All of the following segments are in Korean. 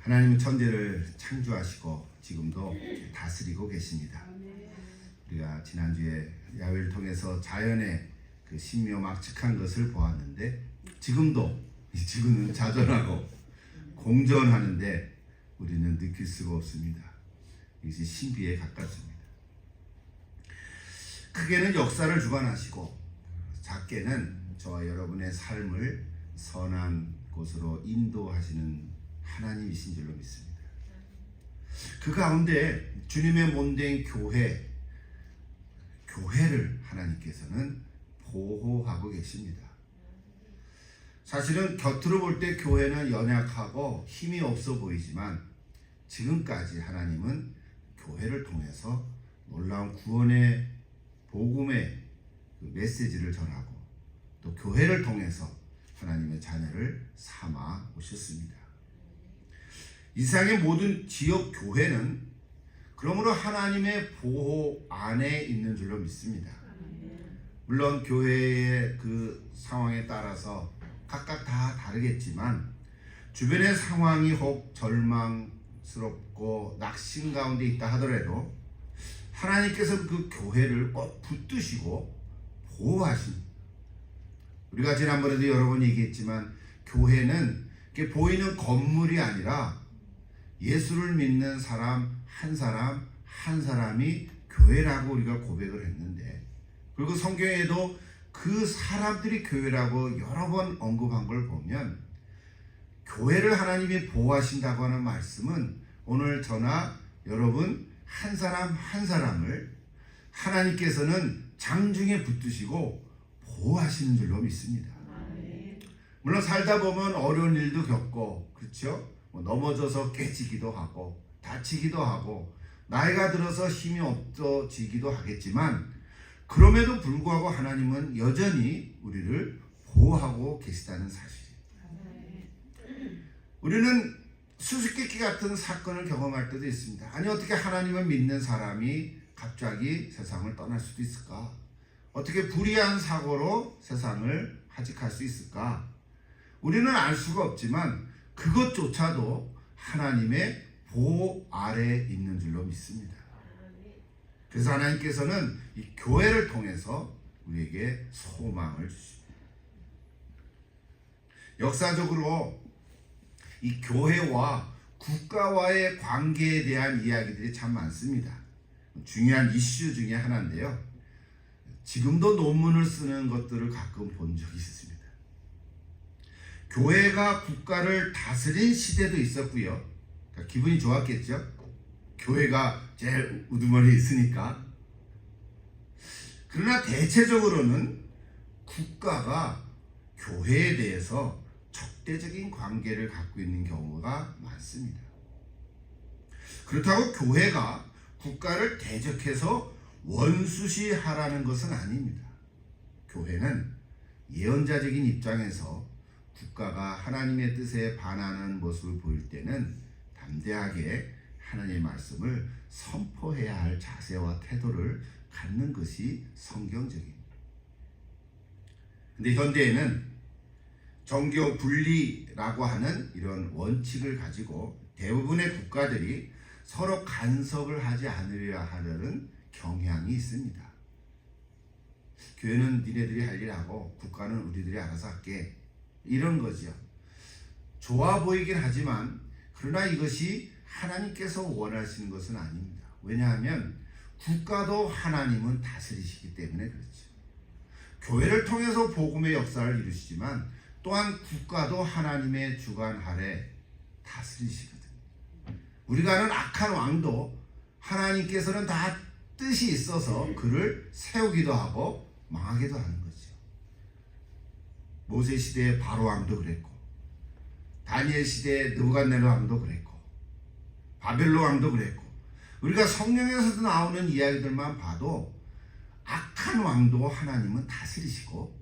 하나님은 천지를 창조하시고 지금도 다스리고 계십니다. 우리가 지난주에 야훼를 통해서 자연의 그 신묘막측한 것을 보았는데 지구는 자전하고 공전하는데 우리는 느낄 수가 없습니다. 이것이 신비에 가깝습니다. 크게는 역사를 주관하시고 작게는 저와 여러분의 삶을 선한 곳으로 인도하시는 하나님이신 줄로 믿습니다. 그 가운데 주님의 몸된 교회를 하나님께서는 보호하고 계십니다. 사실은 겉으로 볼 때 교회는 연약하고 힘이 없어 보이지만 지금까지 하나님은 교회를 통해서 놀라운 구원의 복음의 메시지를 전하고 또 교회를 통해서 하나님의 자녀를 삼아 오셨습니다. 이 세상의 모든 지역 교회는 그러므로 하나님의 보호 안에 있는 줄로 믿습니다. 물론 교회의 그 상황에 따라서 각각 다 다르겠지만 주변의 상황이 혹 절망스럽고 낙심 가운데 있다 하더라도 하나님께서 그 교회를 꼭 붙드시고 보호하십니다. 우리가 지난번에도 여러 번 얘기했지만 교회는 이렇게 보이는 건물이 아니라 예수를 믿는 사람 한 사람이 교회라고 우리가 고백을 했는데, 그리고 성경에도 그 사람들이 교회라고 여러 번 언급한 걸 보면 교회를 하나님이 보호하신다고 하는 말씀은 오늘 저나 여러분 한 사람 한 사람을 하나님께서는 장중에 붙드시고 보호하시는 줄로 믿습니다. 물론 살다 보면 어려운 일도 겪고, 그렇죠? 넘어져서 깨지기도 하고 다치기도 하고 나이가 들어서 힘이 없어지기도 하겠지만 그럼에도 불구하고 하나님은 여전히 우리를 보호하고 계시다는 사실이에요. 우리는 수수께끼 같은 사건을 경험할 때도 있습니다. 아니 어떻게 하나님을 믿는 사람이 갑자기 세상을 떠날 수도 있을까? 어떻게 불의한 사고로 세상을 하직할 수 있을까? 우리는 알 수가 없지만 그것조차도 하나님의 보호 아래에 있는 줄로 믿습니다. 그래서 하나님께서는 이 교회를 통해서 우리에게 소망을 주십니다. 역사적으로 이 교회와 국가와의 관계에 대한 이야기들이 참 많습니다. 중요한 이슈 중에 하나인데요. 지금도 논문을 쓰는 것들을 가끔 본 적이 있습니다. 교회가 국가를 다스린 시대도 있었고요. 그러니까 기분이 좋았겠죠? 교회가 제일 우두머리에 있으니까. 그러나 대체적으로는 국가가 교회에 대해서 적대적인 관계를 갖고 있는 경우가 많습니다. 그렇다고 교회가 국가를 대적해서 원수시하라는 것은 아닙니다. 교회는 예언자적인 입장에서 국가가 하나님의 뜻에 반하는 모습을 보일 때는 담대하게 하나님의 말씀을 선포해야 할 자세와 태도를 갖는 것이 성경적입니다. 근데 현대에는 정교 분리라고 하는 이런 원칙을 가지고 대부분의 국가들이 서로 간섭을 하지 않으려 하려는 경향이 있습니다. 교회는 니네들이 할 일 하고 국가는 우리들이 알아서 할게, 이런 거죠. 좋아 보이긴 하지만 그러나 이것이 하나님께서 원하시는 것은 아닙니다. 왜냐하면 국가도 하나님은 다스리시기 때문에 그렇죠. 교회를 통해서 복음의 역사를 이루시지만 또한 국가도 하나님의 주관 아래 다스리시거든요. 우리가 아는 악한 왕도 하나님께서는 다 뜻이 있어서 그를 세우기도 하고 망하기도 하는 거죠. 모세 시대의 바로 왕도 그랬고, 다니엘 시대의 느부갓네살 왕도 그랬고, 바벨론 왕도 그랬고, 우리가 성경에서도 나오는 이야기들만 봐도 악한 왕도 하나님은 다스리시고,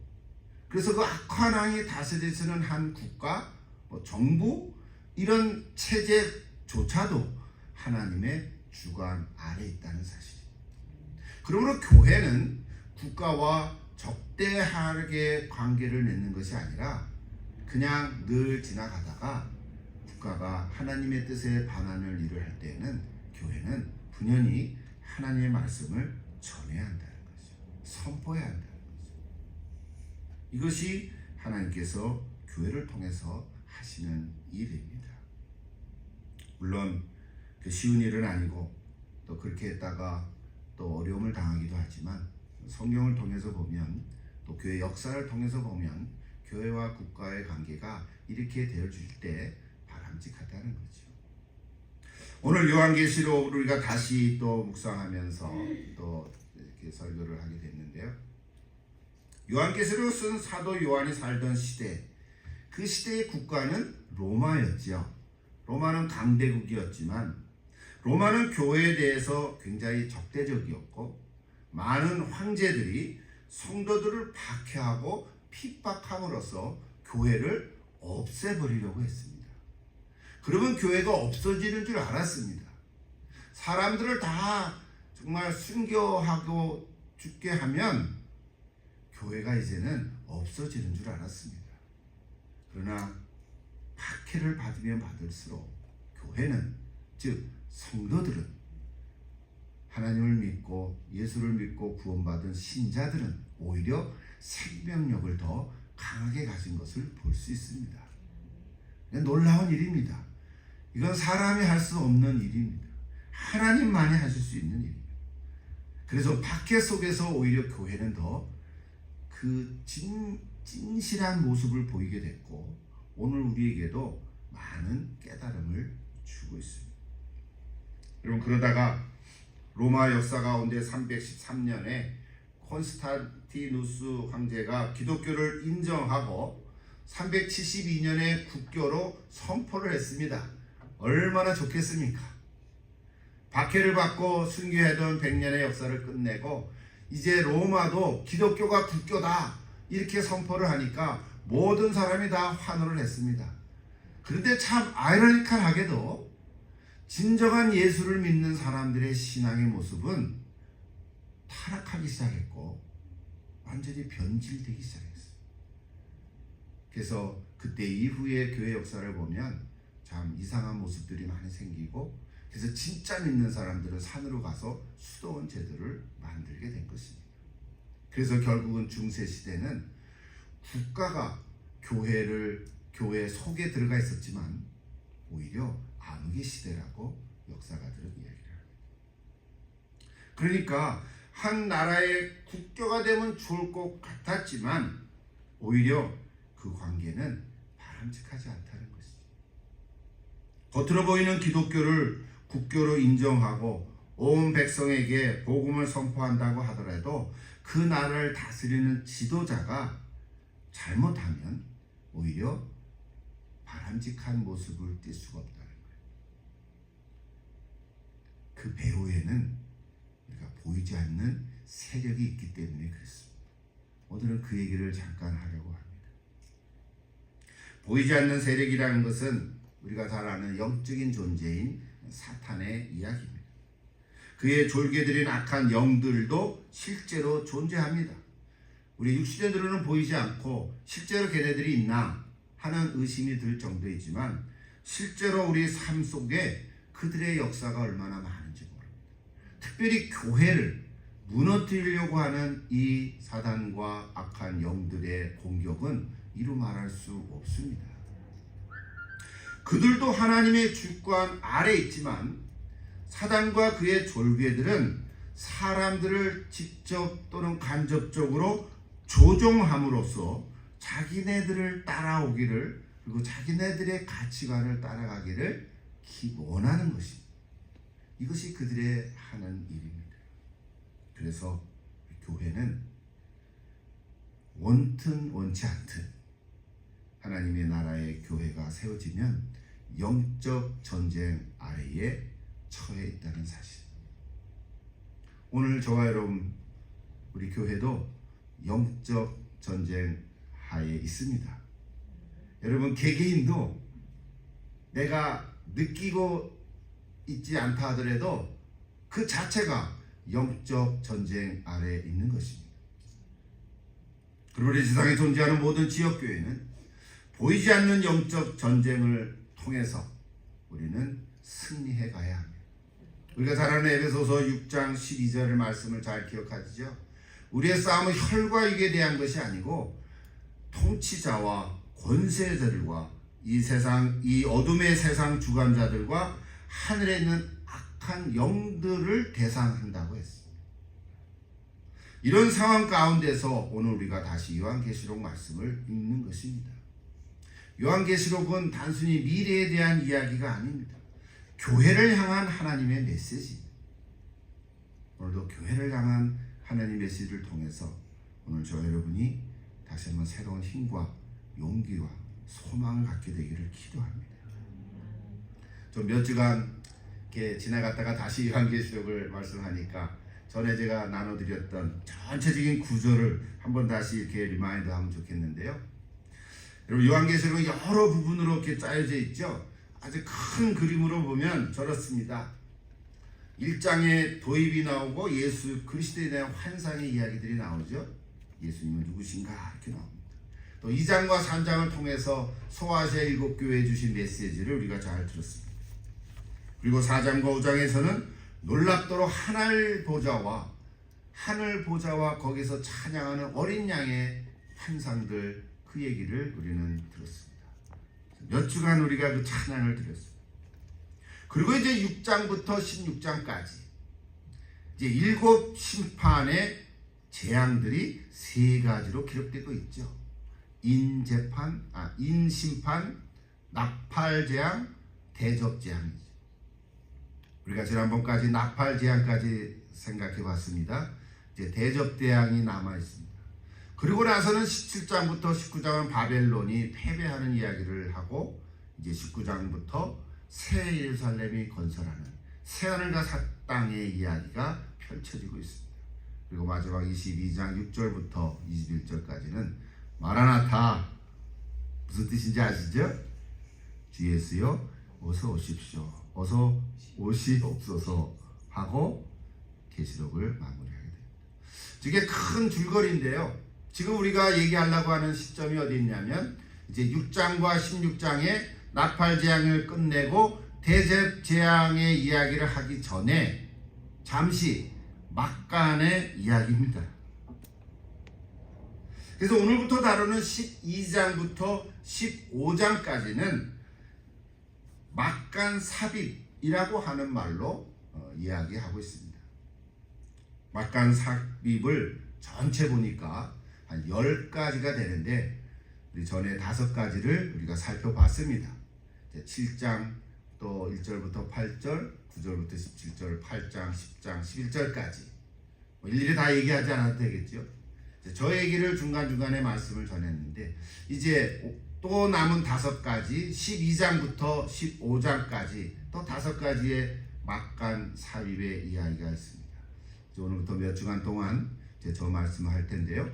그래서 그 악한 왕이 다스리시는 한 국가, 정부, 이런 체제조차도 하나님의 주관 아래 있다는 사실입니다. 그러므로 교회는 국가와 적대하게 관계를 맺는 것이 아니라 그냥 늘 지나가다가 국가가 하나님의 뜻에 반하는 일을 할 때에는 교회는 분연히 하나님의 말씀을 전해야 한다는 거죠. 선포해야 한다는 거죠. 이것이 하나님께서 교회를 통해서 하시는 일입니다. 물론 쉬운 일은 아니고 또 그렇게 했다가 또 어려움을 당하기도 하지만 성경을 통해서 보면 또 교회 역사를 통해서 보면 교회와 국가의 관계가 이렇게 되어질 때 바람직하다는 거죠. 오늘 요한계시록 우리가 다시 또 묵상하면서 또 이렇게 설교를 하게 됐는데요. 요한계시록을 쓴 사도 요한이 살던 시대, 그 시대의 국가는 로마였죠. 로마는 강대국이었지만 로마는 교회에 대해서 굉장히 적대적이었고 많은 황제들이 성도들을 박해하고 핍박함으로써 교회를 없애버리려고 했습니다. 그러면 교회가 없어지는 줄 알았습니다. 사람들을 다 정말 순교하고 죽게 하면 교회가 이제는 없어지는 줄 알았습니다. 그러나 박해를 받으면 받을수록 교회는, 즉 성도들은, 하나님을 믿고 예수를 믿고 구원받은 신자들은 오히려 생명력을 더 강하게 가진 것을 볼 수 있습니다. 놀라운 일입니다. 이건 사람이 할 수 없는 일입니다. 하나님만이 하실 수 있는 일입니다. 그래서 박해 속에서 오히려 교회는 더 그 진실한 모습을 보이게 됐고 오늘 우리에게도 많은 깨달음을 주고 있습니다. 여러분, 그러다가 로마 역사 가운데 313년에 콘스탄티누스 황제가 기독교를 인정하고 372년에 국교로 선포를 했습니다. 얼마나 좋겠습니까? 박해를 받고 순교하던 100년의 역사를 끝내고 이제 로마도 기독교가 국교다 이렇게 선포를 하니까 모든 사람이 다 환호를 했습니다. 그런데 참 아이러니컬하게도 진정한 예수를 믿는 사람들의 신앙의 모습은 타락하기 시작했고 완전히 변질되기 시작했어요. 그래서 그때 이후의 교회 역사를 보면 참 이상한 모습들이 많이 생기고, 그래서 진짜 믿는 사람들은 산으로 가서 수도원 제도를 만들게 된 것입니다. 그래서 결국은 중세 시대는 국가가 교회 속에 들어가 있었지만 오히려 암흑의 시대라고 역사가들은 이야기를 합니다. 그러니까 한 나라의 국교가 되면 좋을 것 같았지만 오히려 그 관계는 바람직하지 않다는 것이죠. 겉으로 보이는 기독교를 국교로 인정하고 온 백성에게 복음을 선포한다고 하더라도 그 나라를 다스리는 지도자가 잘못하면 오히려 바람직한 모습을 띌 수가 없다는 거예요. 그 배후에는 우리가 보이지 않는 세력이 있기 때문에 그렇습니다. 오늘은 그 얘기를 잠깐 하려고 합니다. 보이지 않는 세력이라는 것은 우리가 잘 아는 영적인 존재인 사탄의 이야기입니다. 그의 졸개들인 악한 영들도 실제로 존재합니다. 우리 육신의 눈으로는 보이지 않고 실제로 걔네들이 있나 하는 의심이 들 정도이지만 실제로 우리 삶 속에 그들의 역사가 얼마나 많은지 모릅니다. 특별히 교회를 무너뜨리려고 하는 이 사단과 악한 영들의 공격은 이루 말할 수 없습니다. 그들도 하나님의 주권 아래 있지만 사단과 그의 졸개들은 사람들을 직접 또는 간접적으로 조종함으로써 자기네들을 따라오기를, 그리고 자기네들의 가치관을 따라가기를 원하는 것입니다. 이것이 그들의 하는 일입니다. 그래서 교회는 원튼 원치 않든 하나님의 나라의 교회가 세워지면 영적 전쟁 아래에 처해 있다는 사실. 오늘 저와 여러분, 우리 교회도 영적 전쟁 하에 있습니다. 여러분, 개개인도 내가 느끼고 있지 않다 하더라도 그 자체가 영적 전쟁 아래에 있는 것입니다. 그리고 이 세상에 존재하는 모든 지역교회는 보이지 않는 영적 전쟁을 통해서 우리는 승리해 가야 합니다. 우리가 잘 아는 에베소서 6장 12절의 말씀을 잘 기억하시죠? 우리의 싸움은 혈과 육에 대한 것이 아니고 통치자와 권세자들과 이 어둠의 세상 주관자들과 하늘에 있는 악한 영들을 대상한다고 했습니다. 이런 상황 가운데서 오늘 우리가 다시 요한계시록 말씀을 읽는 것입니다. 요한계시록은 단순히 미래에 대한 이야기가 아닙니다. 교회를 향한 하나님의 메시지입니다. 오늘도 교회를 향한 하나님의 메시지를 통해서 오늘 저 여러분이 다시 한번 새로운 힘과 용기와 소망을 갖게 되기를 기도합니다. 좀 몇 주간 이렇게 지나갔다가 다시 요한계시록을 말씀하니까 전에 제가 나눠드렸던 전체적인 구조를 한번 다시 이렇게 리마인드하면 좋겠는데요. 여러분 요한계시록은 여러 부분으로 이렇게 짜여져 있죠. 아주 큰 그림으로 보면 저렇습니다. 1장에 도입이 나오고 예수 그리스도에 대한 환상의 이야기들이 나오죠. 예수님은 누구신가 이렇게 나옵니다. 또 2장과 3장을 통해서 소아시아 7교회에 주신 메시지를 우리가 잘 들었습니다. 그리고 4장과 5장에서는 놀랍도록 하늘 보좌와 거기서 찬양하는 어린 양의 환상들 그 얘기를 우리는 들었습니다. 몇 주간 우리가 그 찬양을 드렸습니다. 그리고 이제 6장부터 16장까지 이제 7 심판의 재앙들이 3가지로 기록되고 있죠. 인심판, 나팔재앙, 대접재앙이죠. 우리가 지난번까지 나팔재앙까지 생각해 봤습니다. 이제 대접재앙이 남아 있습니다. 그리고 나서는 17장부터 19장은 바벨론이 패배하는 이야기를 하고 이제 19장부터 새 예루살렘이 건설하는 새하늘과 새 땅의 이야기가 펼쳐지고 있습니다. 그리고 마지막 22장 6절부터 21절까지는 마라나타 무슨 뜻인지 아시죠? 주 예수여 어서 오십시오. 어서 오시옵소서 하고 계시록을 마무리하게 됩니다. 이게 큰 줄거리인데요. 지금 우리가 얘기하려고 하는 시점이 어디 있냐면 이제 6장과 16장의 나팔재앙을 끝내고 대접재앙의 이야기를 하기 전에 잠시 막간의 이야기입니다. 그래서 오늘부터 다루는 12장부터 15장까지는 막간 삽입이라고 하는 말로 이야기하고 있습니다. 막간 삽입을 전체 보니까 한 10가지가 되는데 우리 전에 5가지를 우리가 살펴봤습니다. 7장 또 1절부터 8절, 9절부터 17절, 8장, 10장, 11절까지 일일이 다 얘기하지 않아도 되겠죠. 저 얘기를 중간중간에 말씀을 전했는데 이제 또 남은 5가지 12장부터 15장까지 또 5가지의 막간 삽입의 이야기가 있습니다. 오늘부터 몇 주간 동안 이제 저 말씀을 할 텐데요.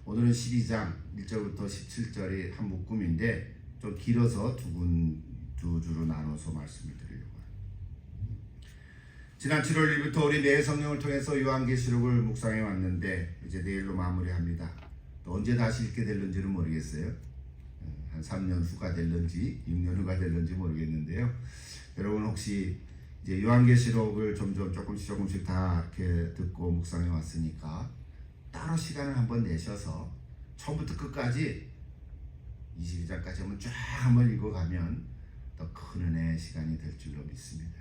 오늘은 12장 1절부터 17절이 한 묶음인데 좀 길어서 두 주로 나눠서 말씀을 드리려고 합니다. 지난 7월 1일부터 우리 내 성령을 통해서 요한계시록을 묵상해 왔는데 이제 내일로 마무리합니다. 또 언제 다시 읽게 될는지는 모르겠어요. 한 3년 후가 될는지 6년 후가 될는지 모르겠는데요. 여러분 혹시 이제 요한계시록을 점점 조금씩 다 이렇게 듣고 묵상해 왔으니까 따로 시간을 한번 내셔서 처음부터 끝까지 22장까지 한번 쫙 한번 읽어가면 더 큰 은혜의 시간이 될 줄로 믿습니다.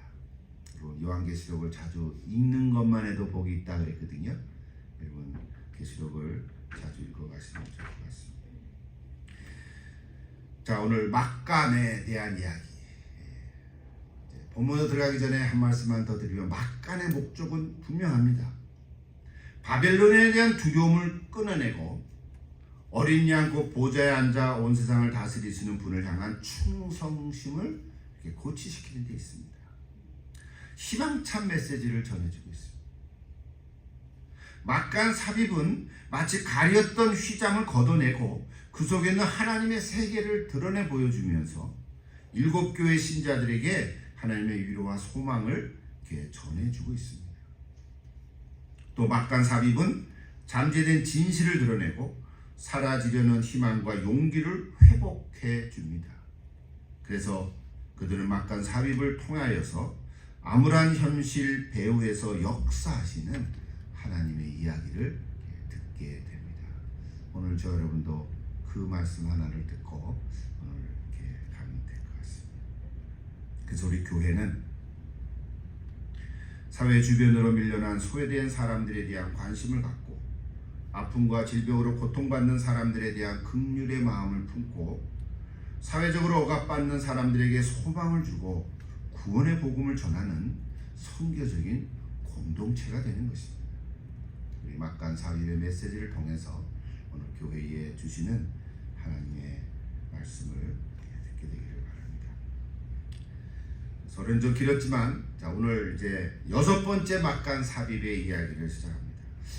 그리고 요한계시록을 자주 읽는 것만 해도 복이 있다 그랬거든요. 여러분 계시록을 자주 읽어가시면 좋을 것 같습니다. 자, 오늘 막간에 대한 이야기. 본문으로 들어가기 전에 한 말씀만 더 드리면 막간의 목적은 분명합니다. 바벨론에 대한 두려움을 끊어내고 어린 양 곧 보좌에 앉아 온 세상을 다스리시는 분을 향한 충성심을 고취시키는 데 있습니다. 희망찬 메시지를 전해주고 있습니다. 막간 삽입은 마치 가렸던 휘장을 걷어내고 그 속에 있는 하나님의 세계를 드러내 보여주면서 7교회 신자들에게 하나님의 위로와 소망을 이렇게 전해주고 있습니다. 또 막간 삽입은 잠재된 진실을 드러내고 사라지려는 희망과 용기를 회복해 줍니다. 그래서 그들은 막간 삽입을 통하여서 암울한 현실 배후에서 역사하시는 하나님의 이야기를 듣게 됩니다. 오늘 저 여러분도 그 말씀 하나를 듣고 오늘 이렇게 가면 될 것 같습니다. 그래서 우리 교회는 사회 주변으로 밀려난 소외된 사람들에 대한 관심을 갖고 아픔과 질병으로 고통받는 사람들에 대한 긍휼의 마음을 품고 사회적으로 억압받는 사람들에게 소망을 주고 구원의 복음을 전하는 선교적인 공동체가 되는 것입니다. 우리 막간 삽입의 메시지를 통해서 오늘 교회에 주시는 하나님의 말씀을 듣게 되기를 바랍니다. 설은 좀 길었지만 자, 오늘 이제 6번째 막간 삽입의 이야기를 시작합니다.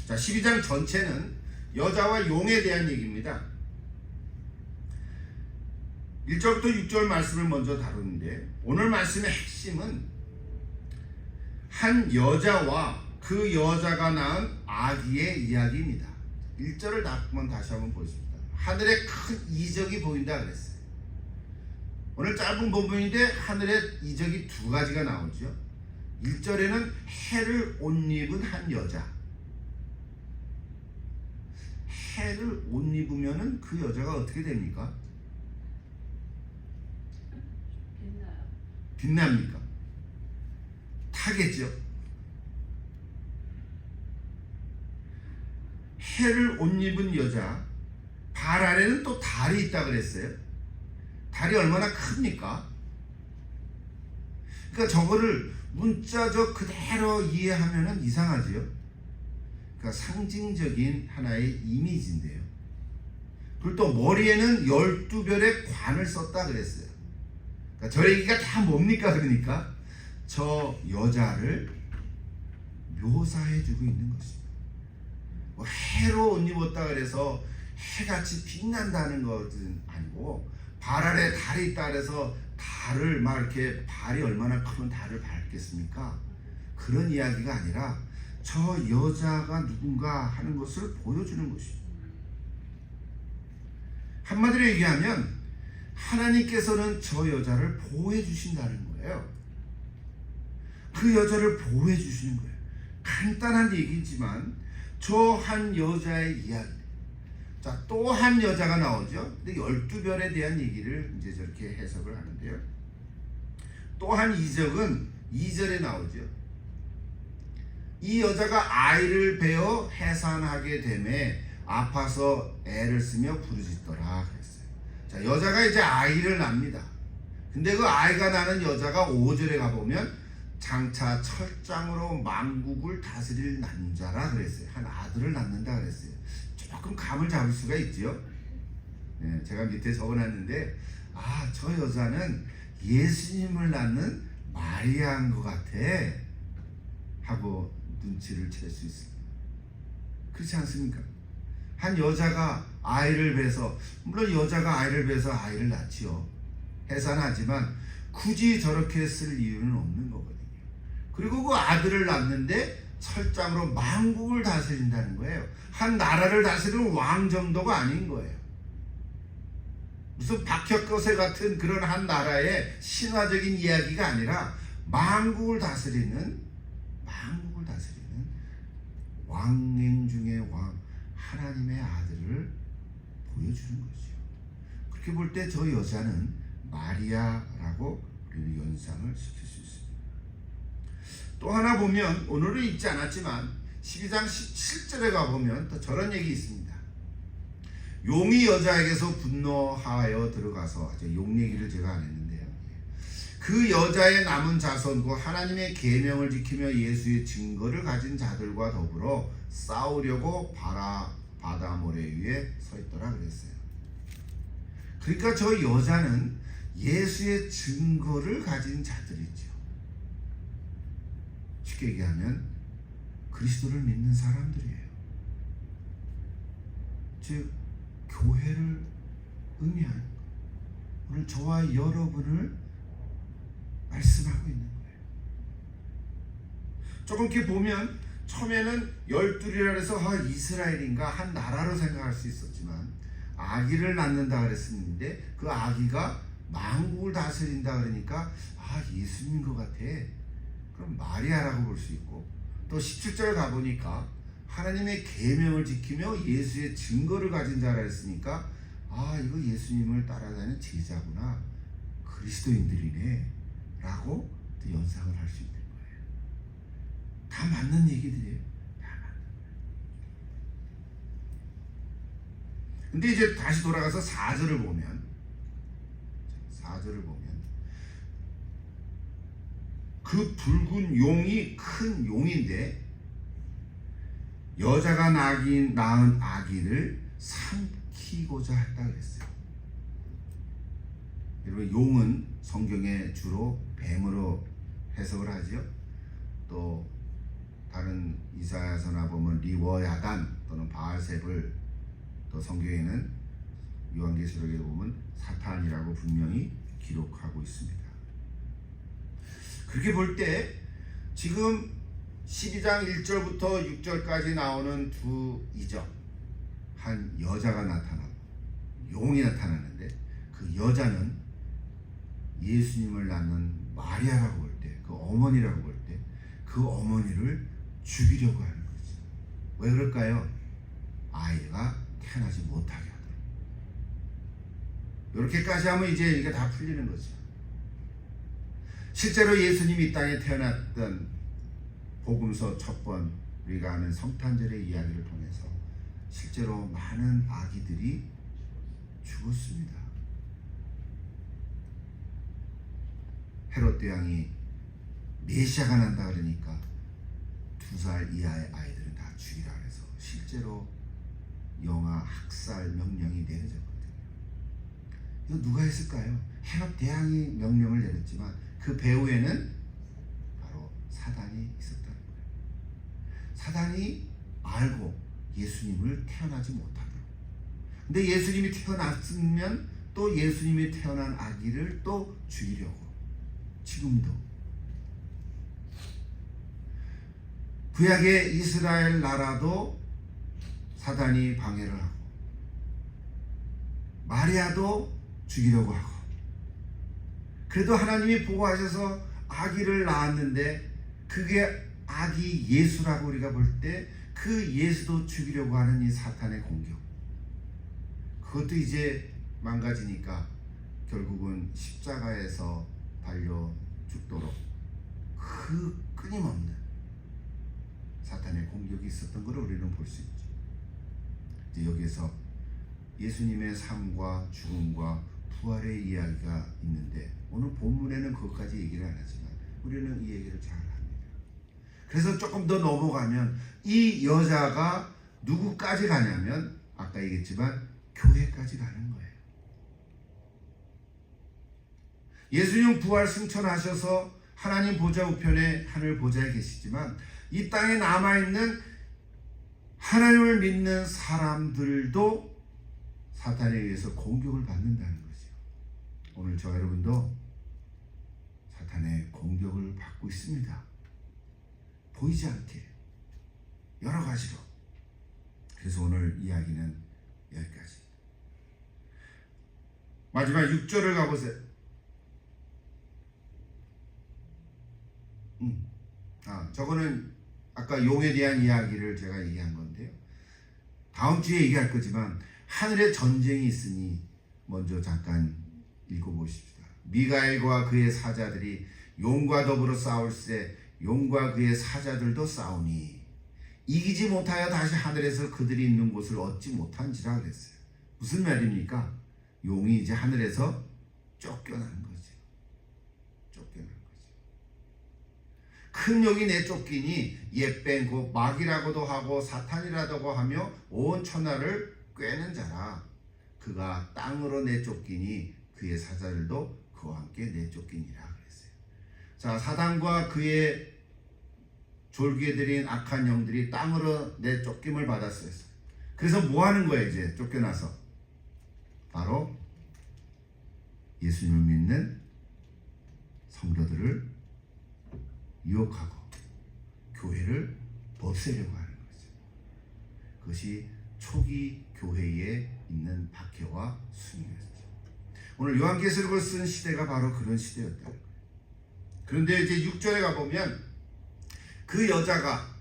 자, 12장 전체는 여자와 용에 대한 얘기입니다. 1절부터 6절 말씀을 먼저 다루는데 오늘 말씀의 핵심은 한 여자와 그 여자가 낳은 아기의 이야기입니다. 1절을 한번 다시 한번 보겠습니다. 하늘에 큰 이적이 보인다 그랬어요. 오늘 짧은 본문인데 하늘에 이적이 두 가지가 나오죠. 1절에는 해를 옷 입은 한 여자. 해를 옷 입으면은 그 여자가 어떻게 됩니까? 빛납니까? 타겠죠. 해를 옷 입은 여자, 발 아래는 또 달이 있다 그랬어요. 달이 얼마나 큽니까? 그러니까 저거를 문자적 그대로 이해하면은 이상하지요. 그러니까 상징적인 하나의 이미지인데요. 그리고 또 머리에는 12별의 관을 썼다 그랬어요. 그러니까 저 얘기가 다 뭡니까? 그러니까 저 여자를 묘사해주고 있는 것입니다. 뭐 해로 옷 입었다 그래서 해같이 빛난다는 것은 아니고 발 아래 달이 있다 그래서 달을 막 이렇게 발이 얼마나 크면 달을 밟겠습니까? 그런 이야기가 아니라 저 여자가 누군가 하는 것을 보여주는 것입니다. 한마디로 얘기하면 하나님께서는 저 여자를 보호해 주신다는 거예요. 그 여자를 보호해 주시는 거예요. 간단한 얘기지만 저 한 여자의 이야기. 자, 또 한 여자가 나오죠. 근데 12별에 대한 얘기를 이제 저렇게 해석을 하는데요. 또 한 이적은 2절에 나오죠. 이 여자가 아이를 베어 해산하게 되매 아파서 애를 쓰며 부르짖더라 그랬어요. 자, 여자가 이제 아이를 낳습니다. 근데 그 아이가 나는 여자가 5절에 가보면 장차 철장으로 만국을 다스릴 남자라 그랬어요. 한 아들을 낳는다 그랬어요. 조금 감을 잡을 수가 있죠. 네, 제가 밑에 적어놨는데 저 여자는 예수님을 낳는 마리아인 것 같아 하고 눈치를 챌 수 있습니다. 그렇지 않습니까? 한 여자가 아이를 베서, 물론 여자가 아이를 베서 아이를 낳지요. 해산하지만 굳이 저렇게 쓸 이유는 없는 거거든요. 그리고 그 아들을 낳는데 철장으로 만국을 다스린다는 거예요. 한 나라를 다스리는 왕 정도가 아닌 거예요. 무슨 박혁거세 같은 그런 한 나라의 신화적인 이야기가 아니라 만국을 다스리는 왕행 중의 왕, 하나님의 아들을 보여주는 거죠. 그렇게 볼 때 저 여자는 마리아라고 우리는 연상을 시킬 수 있습니다. 또 하나 보면 오늘은 읽지 않았지만 12장 17절에 가보면 또 저런 얘기 있습니다. 용이 여자에게서 분노하여 들어가서, 용 얘기를 제가 안 했는데요. 그 여자의 남은 자손과 하나님의 계명을 지키며 예수의 증거를 가진 자들과 더불어 싸우려고 바다 모래 위에 서 있더라 그랬어요. 그러니까 저 여자는 예수의 증거를 가진 자들이죠. 쉽게 얘기하면 그리스도를 믿는 사람들이에요. 즉 교회를 의미하는 거예요. 오늘 저와 여러분을 말씀하고 있는 거예요. 조금 이렇게 보면 처음에는 열둘이라 해서 이스라엘인가 한 나라로 생각할 수 있었지만 아기를 낳는다 그랬었는데 그 아기가 만국을 다스린다 그러니까 예수님인 것 같아. 그럼 마리아라고 볼 수 있고, 또 17절 가보니까 하나님의 계명을 지키며 예수의 증거를 가진 자라 했으니까 이거 예수님을 따라다니는 제자구나, 그리스도인들이네 라고 또 연상을 할 수 있는 거예요. 다 맞는 얘기들이에요. 다 맞는 거예요. 근데 이제 다시 돌아가서 4절을 보면 그 붉은 용이 큰 용인데 여자가 낳은 아기를 삼키고자 했다 그랬어요. 여러분, 용은 성경에 주로 뱀으로 해석을 하죠. 또 다른 이사야서나 보면 리워야단 또는 바알셉을, 또 성경에는 요한계시록에 보면 사탄이라고 분명히 기록하고 있습니다. 그렇게 볼 때 지금 12장 1절부터 6절까지 나오는 두 이적, 한 여자가 나타나고 용이 나타나는데, 그 여자는 예수님을 낳는 마리아라고 볼 때, 그 어머니라고 볼 때, 그 어머니를 죽이려고 하는 거죠. 왜 그럴까요? 아이가 태어나지 못하게 하도록. 이렇게까지 하면 이제 이게 다 풀리는 거죠. 실제로 예수님이 이 땅에 태어났던 복음서 첫 번, 우리가 아는 성탄절의 이야기를 통해서 실제로 많은 아기들이 죽었습니다. 헤롯 대왕이 메시아가 난다 그러니까 2살 이하의 아이들은 다 죽이라 그래서 실제로 영아 학살 명령이 내려졌거든요. 이거 누가 했을까요? 헤롯 대왕이 명령을 내렸지만 그 배후에는 바로 사단이 있었다는 거예요. 사단이 알고 예수님을 태어나지 못하도록. 근데 예수님이 태어났으면 또 예수님이 태어난 아기를 또 죽이려고. 지금도 구약의 이스라엘 나라도 사단이 방해를 하고, 마리아도 죽이려고 하고, 그래도 하나님이 보호하셔서 아기를 낳았는데 그게 아기 예수라고 우리가 볼 때 그 예수도 죽이려고 하는 이 사탄의 공격, 그것도 이제 망가지니까 결국은 십자가에서 달려 죽도록 그 끊임없는 사탄의 공격이 있었던 것을 우리는 볼 수 있죠. 이제 여기에서 예수님의 삶과 죽음과 부활의 이야기가 있는데, 오늘 본문에는 그것까지 얘기를 안 하지만 우리는 이 얘기를 잘 합니다. 그래서 조금 더 넘어가면 이 여자가 누구까지 가냐면 아까 얘기했지만 교회까지 가는 거예요. 예수님 부활 승천하셔서 하나님 보좌 우편에 하늘 보좌에 계시지만 이 땅에 남아있는 하나님을 믿는 사람들도 사탄에 의해서 공격을 받는다는 거죠. 오늘 저 여러분도 사탄의 공격을 받고 있습니다. 보이지 않게 여러 가지로. 그래서 오늘 이야기는 여기까지. 마지막 6절을 가보세요. 저거는 아까 용에 대한 이야기를 제가 얘기한 건데요. 다음 주에 얘기할 거지만 하늘에 전쟁이 있으니 먼저 잠깐 읽어보십시다. 미가엘과 그의 사자들이 용과 더불어 싸울세 용과 그의 사자들도 싸우니 이기지 못하여 다시 하늘에서 그들이 있는 곳을 얻지 못한지라 그랬어요. 무슨 말입니까? 용이 이제 하늘에서 쫓겨난 거죠. 쫓겨난 거죠. 큰 용이 내쫓기니 옛뱀 곧 마귀라고도 하고 사탄이라고 하며 온 천하를 꿰는 자라. 그가 땅으로 내쫓기니 그의 사자들도 그와 함께 내쫓기니라 그랬어요. 자, 사단과 그의 졸기들인 악한 영들이 땅으로 내쫓김을 받았어요. 그래서 뭐 하는 거예요? 이제 쫓겨나서 바로 예수님을 믿는 성도들을 유혹하고 교회를 없애려고 하는 거죠. 그것이 초기 교회에 있는 박해와 순이었죠. 오늘 요한계시록을 쓴 시대가 바로 그런 시대였다는 거예요. 그런데 이제 6절에 가보면 그 여자가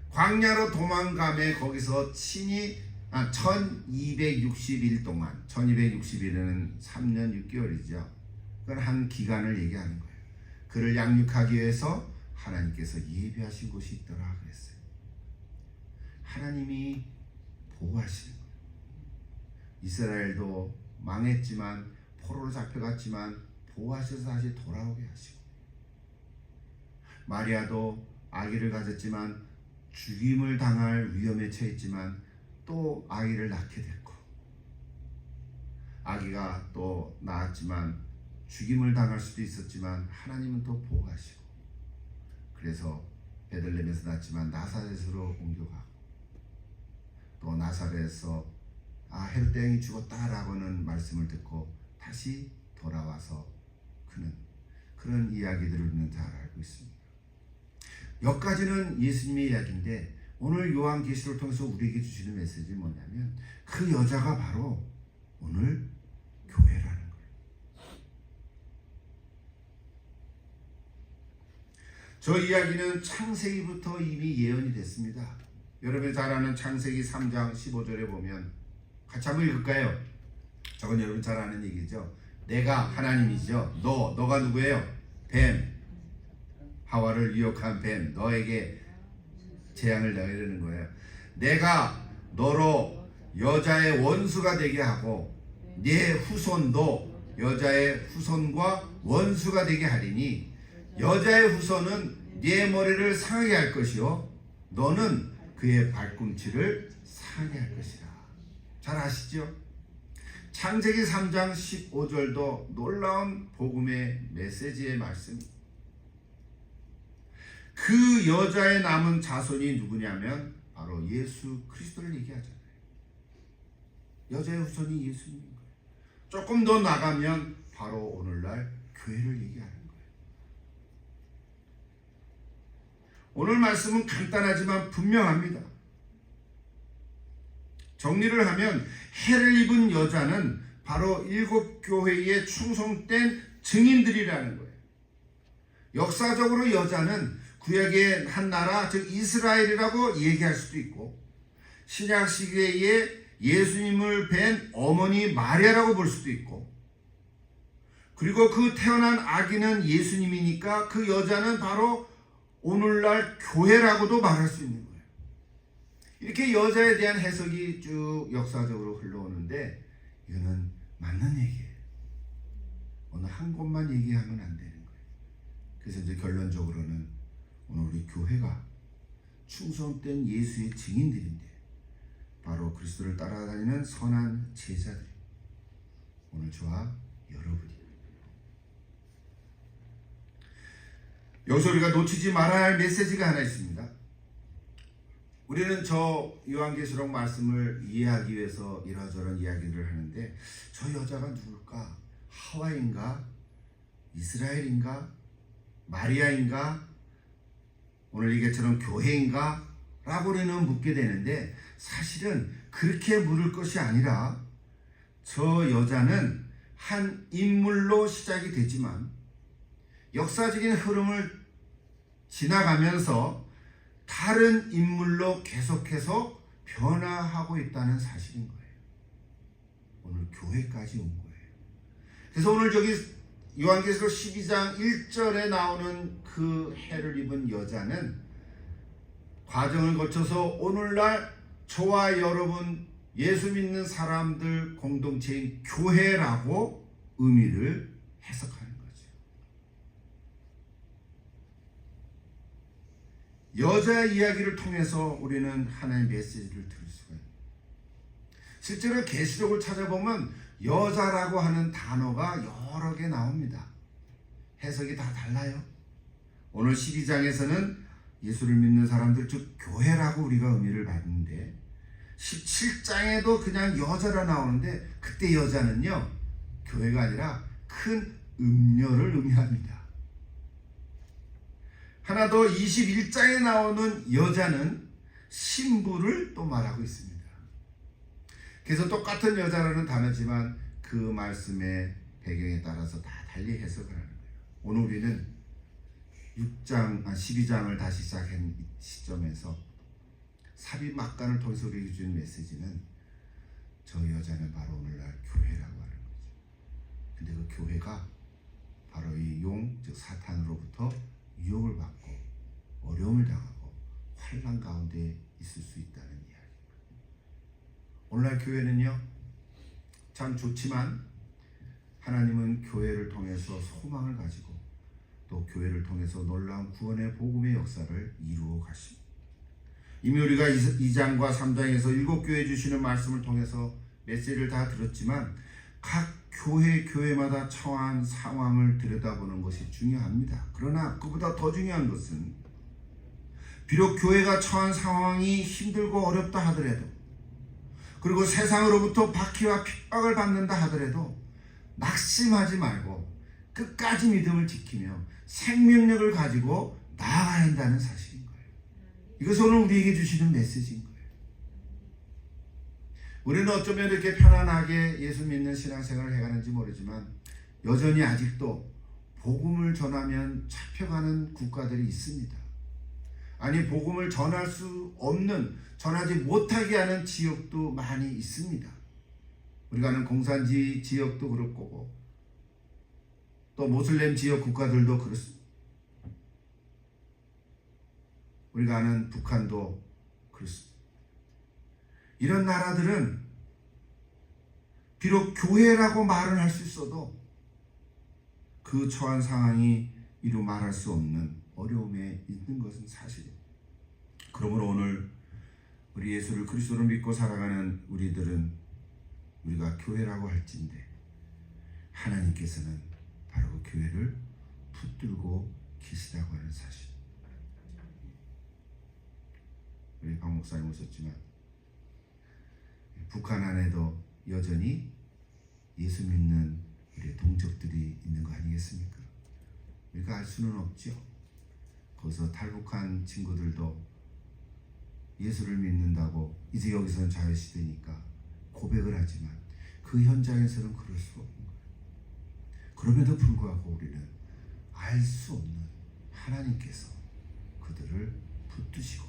광야로 도망감에 거기서 친히 1260일 동안, 1260일은 3년 6개월이죠. 그건 한 기간을 얘기하는 거예요. 그를 양육하기 위해서 하나님께서 예비하신 곳이 있더라 그랬어요. 하나님이 보호하시는 거예요. 이스라엘도 망했지만, 포로로 잡혀갔지만 보호하셔서 다시 돌아오게 하시고, 마리아도 아기를 가졌지만 죽임을 당할 위험에 처했지만 또 아기를 낳게 됐고, 아기가 또 낳았지만 죽임을 당할 수도 있었지만 하나님은 또 보호하시고, 그래서 베들레헴에서 낳았지만 나사렛으로 옮겨가고, 또 나사렛에서 헤롯 대왕이 죽었다라고는 말씀을 듣고 다시 돌아와서 그는 그런 이야기들을 우리는 잘 알고 있습니다. 여기까지는 예수님의 이야기인데, 오늘 요한계시록을 통해서 우리에게 주시는 메시지는 뭐냐면 그 여자가 바로 오늘 교회라는 거예요. 저 이야기는 창세기부터 이미 예언이 됐습니다. 여러분 잘 아는 창세기 3장 15절에 보면, 같이 한번 읽을까요? 저건 여러분 잘 아는 얘기죠. 내가 하나님이죠. 너가 누구예요? 뱀, 하와를 유혹한 뱀, 너에게 재앙을 내리는 거예요. 내가 너로 여자의 원수가 되게 하고 네 후손도 여자의 후손과 원수가 되게 하리니, 여자의 후손은 네 머리를 상하게 할 것이요 너는 그의 발꿈치를 상하게 할 것이라. 잘 아시죠? 창세기 3장 15절도 놀라운 복음의 메시지의 말씀입니다. 그 여자의 남은 자손이 누구냐면 바로 예수 그리스도를 얘기하잖아요. 여자의 후손이 예수님인 거예요. 조금 더 나가면 바로 오늘날 교회를 얘기하는 거예요. 오늘 말씀은 간단하지만 분명합니다. 정리를 하면 해를 입은 여자는 바로 7 교회에 충성된 증인들이라는 거예요. 역사적으로 여자는 구약의 한 나라, 즉 이스라엘이라고 얘기할 수도 있고, 신약 시대에 예수님을 뵌 어머니 마리아라고 볼 수도 있고, 그리고 그 태어난 아기는 예수님이니까 그 여자는 바로 오늘날 교회라고도 말할 수 있는 거예요. 이렇게 여자에 대한 해석이 쭉 역사적으로 흘러오는데, 이거는 맞는 얘기예요. 어느 한 곳만 얘기하면 안 되는 거예요. 그래서 이제 결론적으로는 오늘 우리 교회가 충성된 예수의 증인들인데, 바로 그리스도를 따라다니는 선한 제자들, 오늘 저와 여러분이. 여기서 우리가 놓치지 말아야 할 메시지가 하나 있습니다. 우리는 저 요한계시록 말씀을 이해하기 위해서 이러저런 이야기를 하는데, 저 여자가 누굴까? 하와인가? 이스라엘인가? 마리아인가? 오늘 얘기처럼 교회인가? 라고 우리는 묻게 되는데, 사실은 그렇게 물을 것이 아니라, 저 여자는 한 인물로 시작이 되지만 역사적인 흐름을 지나가면서 다른 인물로 계속해서 변화하고 있다는 사실인 거예요. 오늘 교회까지 온 거예요. 그래서 오늘 저기 요한계시록 12장 1절에 나오는 그 해를 입은 여자는 과정을 거쳐서 오늘날 저와 여러분 예수 믿는 사람들 공동체인 교회라고 의미를 해석하는 거죠. 여자의 이야기를 통해서 우리는 하나님의 메시지를 들을 수가 있습니다. 실제로 계시록을 찾아보면 여자라고 하는 단어가 여러 개 나옵니다. 해석이 다 달라요. 오늘 12장에서는 예수를 믿는 사람들, 즉 교회라고 우리가 의미를 받는데, 17장에도 그냥 여자라 나오는데, 그때 여자는요 교회가 아니라 큰 음녀를 의미합니다. 하나 더 21장에 나오는 여자는 신부를 또 말하고 있습니다. 그래서 똑같은 여자라는 단어지만 그 말씀의 배경에 따라서 다 달리 해석을 하는 거예요. 오늘 우리는 12장을 다시 시작한 시점에서 삽입막간을 통해서 우리에게 주는 메시지는 저 여자는 바로 오늘날 교회라고 하는 거죠. 근데 그 교회가 바로 이 용, 즉 사탄으로부터 유혹을 받고 어려움을 당하고 환난 가운데 있을 수 있다는 이야기입니다. 오늘날 교회는요, 참 좋지만 하나님은 교회를 통해서 소망을 가지고 또 교회를 통해서 놀라운 구원의 복음의 역사를 이루어 가십니다. 이미 우리가 2장과 3장에서 7교회 주시는 말씀을 통해서 메시지를 다 들었지만 각 교회마다 처한 상황을 들여다보는 것이 중요합니다. 그러나 그보다 더 중요한 것은 비록 교회가 처한 상황이 힘들고 어렵다 하더라도 그리고 세상으로부터 박해와 핍박을 받는다 하더라도 낙심하지 말고 끝까지 믿음을 지키며 생명력을 가지고 나아가야 한다는 사실인 거예요. 이것은 오늘 우리에게 주시는 메시지인 거예요. 우리는 어쩌면 이렇게 편안하게 예수 믿는 신앙생활을 해가는지 모르지만 여전히 아직도 복음을 전하면 잡혀가는 국가들이 있습니다. 아니, 복음을 전할 수 없는, 전하지 못하게 하는 지역도 많이 있습니다. 우리가 아는 공산지 지역도 그럴 거고 또 모슬렘 지역 국가들도 그렇습니다. 우리가 아는 북한도 그렇습니다. 이런 나라들은 비록 교회라고 말은 할 수 있어도 그 처한 상황이 이루 말할 수 없는 어려움에 있는 것은 사실입니다. 그러므로 오늘 우리 예수를 그리스도로 믿고 살아가는 우리들은 우리가 교회라고 할진대 하나님께서는 바로 그 교회를 붙들고 계시다고 하는 사실. 우리 박 목사님 오셨지만 북한 안에도 여전히 예수 믿는 우리 동족들이 있는 거 아니겠습니까? 우리가 알 수는 없죠. 거기서 탈북한 친구들도 예수를 믿는다고 이제 여기서는 자유시대니까 고백을 하지만 그 현장에서는 그럴 수 없는 거예요. 그럼에도 불구하고 우리는 알 수 없는 하나님께서 그들을 붙드시고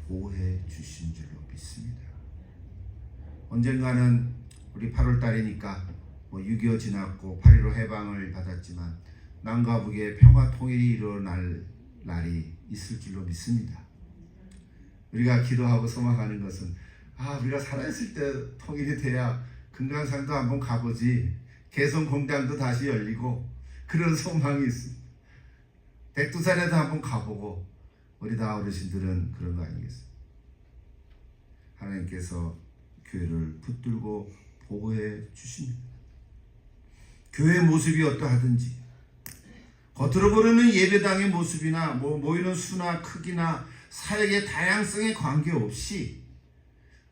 보호해 주신 줄로 믿습니다. 언젠가는 우리 8월 달이니까 6.25 지났고 8.15 해방을 받았지만 남과 북의 평화 통일이 일어날 날이 있을 줄로 믿습니다. 우리가 기도하고 소망하는 것은 우리가 살아있을 때 통일이 돼야 금강산도 한번 가보지, 개성 공장도 다시 열리고 그런 소망이 있습니다. 백두산에도 한번 가보고 우리 다 어르신들은 그런 거 아니겠습니까? 하나님께서 교회를 붙들고 보호해 주십니다. 교회의 모습이 어떠하든지 겉으로 보이는 예배당의 모습이나 모이는 수나 크기나 사역의 다양성에 관계없이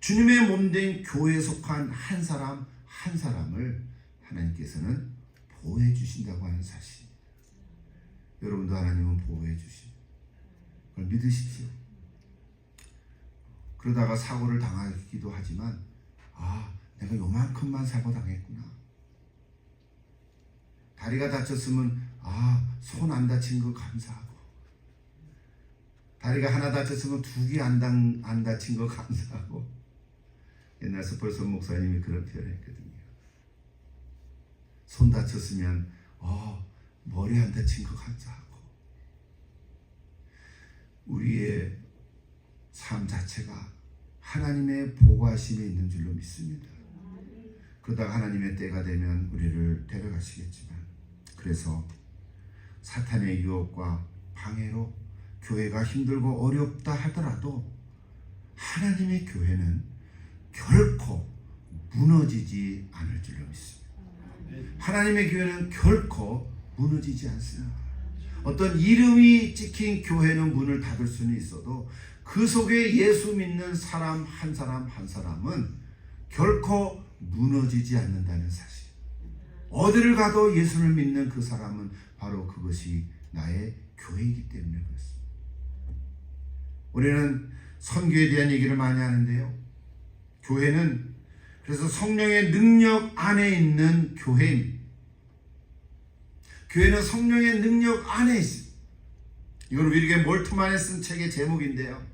주님의 몸된 교회에 속한 한 사람 한 사람을 하나님께서는 보호해 주신다고 하는 사실입니다. 여러분도 하나님은 보호해 주십니다. 그걸 믿으십시오. 그러다가 사고를 당하기도 하지만 내가 요만큼만 사고 당했구나. 다리가 다쳤으면 손 안 다친 거 감사하고, 다리가 하나 다쳤으면 2개 안 다친 거 감사하고. 옛날 서펄선 목사님이 그런 표현했거든요. 손 다쳤으면 머리 안 다친 거 감사하고. 우리의 삶 자체가 하나님의 보호하심에 있는 줄로 믿습니다. 그러다가 하나님의 때가 되면 우리를 데려가시겠지만, 그래서 사탄의 유혹과 방해로 교회가 힘들고 어렵다 하더라도 하나님의 교회는 결코 무너지지 않을 줄로 믿습니다. 하나님의 교회는 결코 무너지지 않습니다. 어떤 이름이 찍힌 교회는 문을 닫을 수는 있어도 그 속에 예수 믿는 사람 한 사람은 결코 무너지지 않는다는 사실. 어디를 가도 예수를 믿는 그 사람은 바로 그것이 나의 교회이기 때문에 그렇습니다. 우리는 선교에 대한 얘기를 많이 하는데요. 교회는 그래서 성령의 능력 안에 있는 교회입니다. 교회는 성령의 능력 안에 있습니다. 이건 윌리엄 몰트만이 쓴 책의 제목인데요.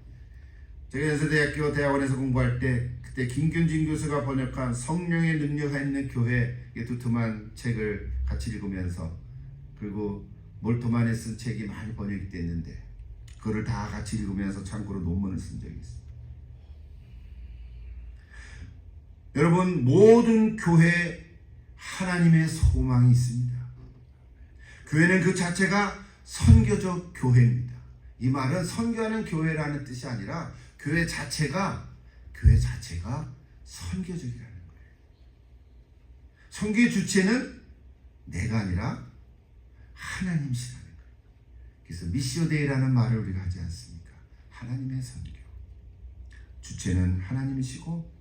제가 연세대학교 대학원에서 공부할 때 그때 김균진 교수가 번역한 성령의 능력이 있는 교회 이 두툼한 책을 같이 읽으면서, 그리고 몰트만이 쓴 책이 많이 번역이 됐는데 그거를 다 같이 읽으면서 참고로 논문을 쓴 적이 있습니다. 여러분, 모든 교회에 하나님의 소망이 있습니다. 교회는 그 자체가 선교적 교회입니다. 이 말은 선교하는 교회라는 뜻이 아니라 교회 자체가 선교적이라는 거예요. 선교의 주체는 내가 아니라 하나님이시라는 거예요. 그래서 미시오데이라는 말을 우리가 하지 않습니까? 하나님의 선교. 주체는 하나님이시고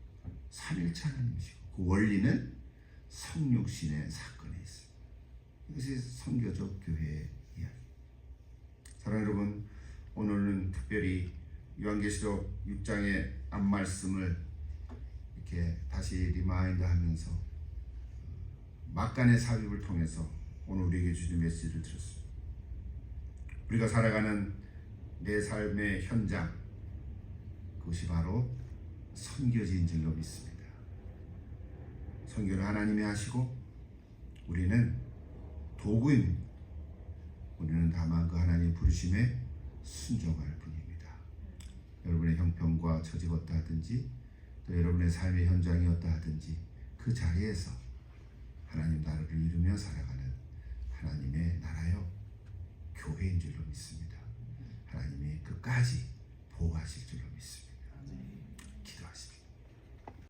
삼일체 하나님이시고 그 원리는 성육신의 사건에 있습니다. 이것이 선교적 교회의 이야기. 사랑하는 여러분, 오늘은 특별히 요한계시록 6장의 앞말씀을 이렇게 다시 리마인드하면서 막간의 삽입을 통해서 오늘 우리에게 주신 메시지를 드렸습니다. 우리가 살아가는 내 삶의 현장, 그것이 바로 선교지인 줄로 믿습니다. 선교를 하나님이 하시고 우리는 도구입니다. 우리는 다만 그 하나님 부르심에 순종할 뿐입니다. 여러분의 형편과 처지가 어떠 하든지, 또 여러분의 삶의 현장이 어떠 하든지 그 자리에서 하나님 나라를 이루며 살아가는 하나님의 나라요 교회인 줄로 믿습니다. 하나님이 끝까지 보호하실 줄로 믿습니다. 기도하십시오.